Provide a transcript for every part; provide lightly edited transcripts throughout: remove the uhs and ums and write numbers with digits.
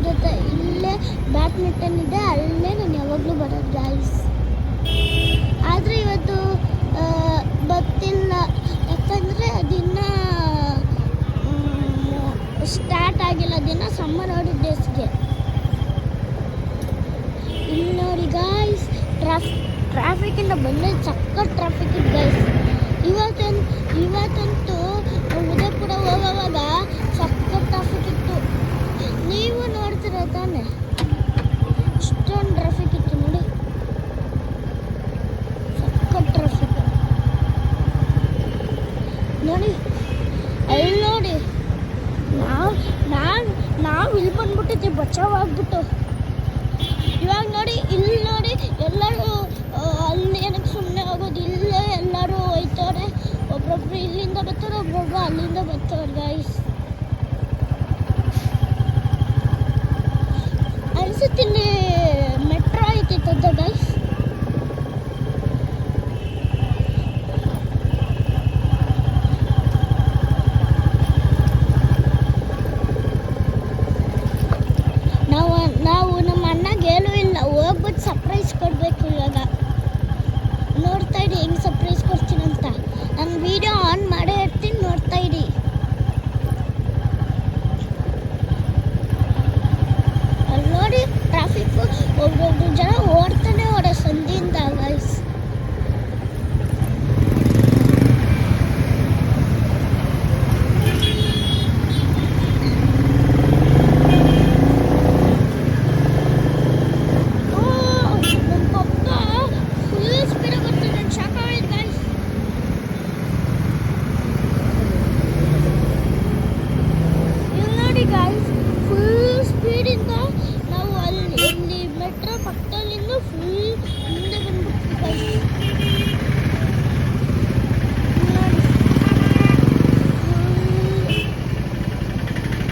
ಜೊತೆ ಇಲ್ಲೇ ಬ್ಯಾಡ್ಮಿಂಟನ್ ಇದೆ, ಅಲ್ಲೇ ನಾನು ಯಾವಾಗಲೂ ಬರೋದು ಗೈಸ್. ಆದರೆ ಇವತ್ತು ಗೊತ್ತಿಲ್ಲ, ಯಾಕಂದರೆ ದಿನ ಸ್ಟಾರ್ಟ್ ಆಗಿಲ್ಲ, ದಿನ ಸಮ್ಮರ್ ಹಾಲಿಡೇಸ್ಗೆ. ಇಲ್ಲಿ ನೋಡಿ ಗೈಸ್, ಟ್ರಾಫಿಕ್ಕಿಂದ ಬಂದರೆ ಸಖತ್ ಟ್ರಾಫಿಕ್ ಇದೆ ಗೈಸ್. ಇವತ್ತಂತೂ ಉದಯಪುರ ಹೋಗೋವಾಗ ಸಖತ್ ಟ್ರಾಫಿಕ್ ಇತ್ತು. ನೀವು ನೋಡ್ತೀರ ತಾನೆ, ಇಷ್ಟೊಂದು ಟ್ರಾಫಿಕ್ ಇತ್ತು ನೋಡಿ, ಸಖತ್ ಟ್ರಾಫಿಕ್ ನೋಡಿ. ಅಲ್ಲಿ ನೋಡಿ, ನಾವು ಇಲ್ಲಿ ಬಂದ್ಬಿಟ್ಟಿದ್ವಿ ಬಚಾವಾಗ್ಬಿಟ್ಟು. ಇವಾಗ ನೋಡಿ, ಇಲ್ಲಿ ನೋಡಿ, ಎಲ್ಲರೂ ಅಲ್ಲಿ ಏನಕ್ಕೆ ಸುಮ್ಮನೆ ಆಗೋದು, ಇಲ್ಲೇ ಎಲ್ಲರೂ ಹೋಯ್ತವ್ರೆ. ಒಬ್ಬೊಬ್ರು ಇಲ್ಲಿಂದ ಬರ್ತಾರೆ, ಒಬ್ಬೊಬ್ರು ಅಲ್ಲಿಂದ ಬರ್ತಾರೆ ಗೈಸ್. ಅನ್ಸುತ್ತೆ ಇಲ್ಲಿ ಮೆಟ್ರೋ ಐತಿತ್ತಂತ ಗೈಸ್. ನಾವು ನಮ್ಮ ಅಣ್ಣಗೆ ಏನೂ ಇಲ್ಲ, ಹೋಗ್ಬಿಟ್ಟು ಸರ್ಪ್ರೈಸ್ ಕೊಡಬೇಕು. ಇವಾಗ ನೋಡ್ತಾ ಇಡಿ ಹೆಂಗೆ ಸರ್ಪ್ರೈಸ್ ಕೊಡ್ತೀನಿ ಅಂತ. ನಾನು ವಿಡಿಯೋ ಆನ್ ಮಾಡೇ ಇರ್ತೀನಿ, ನೋಡ್ತಾ ಇಡಿ. ಅಲ್ಲಿ ನೋಡಿ ಟ್ರಾಫಿಕ್ಕು, ಒಬ್ಬೊಬ್ರು ಜನ ಓಡ್ತಾನೆ ಸಂಧಿಯಿಂದ ಗೈಸ್. ಫುಲ್ ಸ್ಪೀಡಿಂದ ನಾವು ಅಲ್ಲಿ ಮೆಟ್ರೋ ಪಕ್ಕದಲ್ಲಿಂದ ಫುಲ್ ಮುಂದೆ ಬಂದ್ಬಿಡ್ತೀವಿ.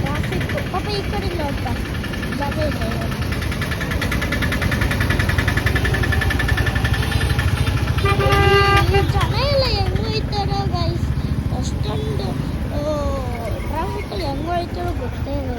ಟ್ರಾಫಿಕ್ ಪಾಪ ಈ ಕಡೆ ನೋಡ್ತಾ ಜಾಗ ಇದೆ. ಜನ ಎಲ್ಲ ಹೆಂಗ್ ಹೋಯ್ತಾರೋ ಗೈಸ್, ಅಷ್ಟೊಂದು ಟ್ರಾಫಿಕಲ್ಲಿ ಹೆಂಗ್ ಹೋಯ್ತಾರೋ ಗೊತ್ತೇ ಇಲ್ಲ.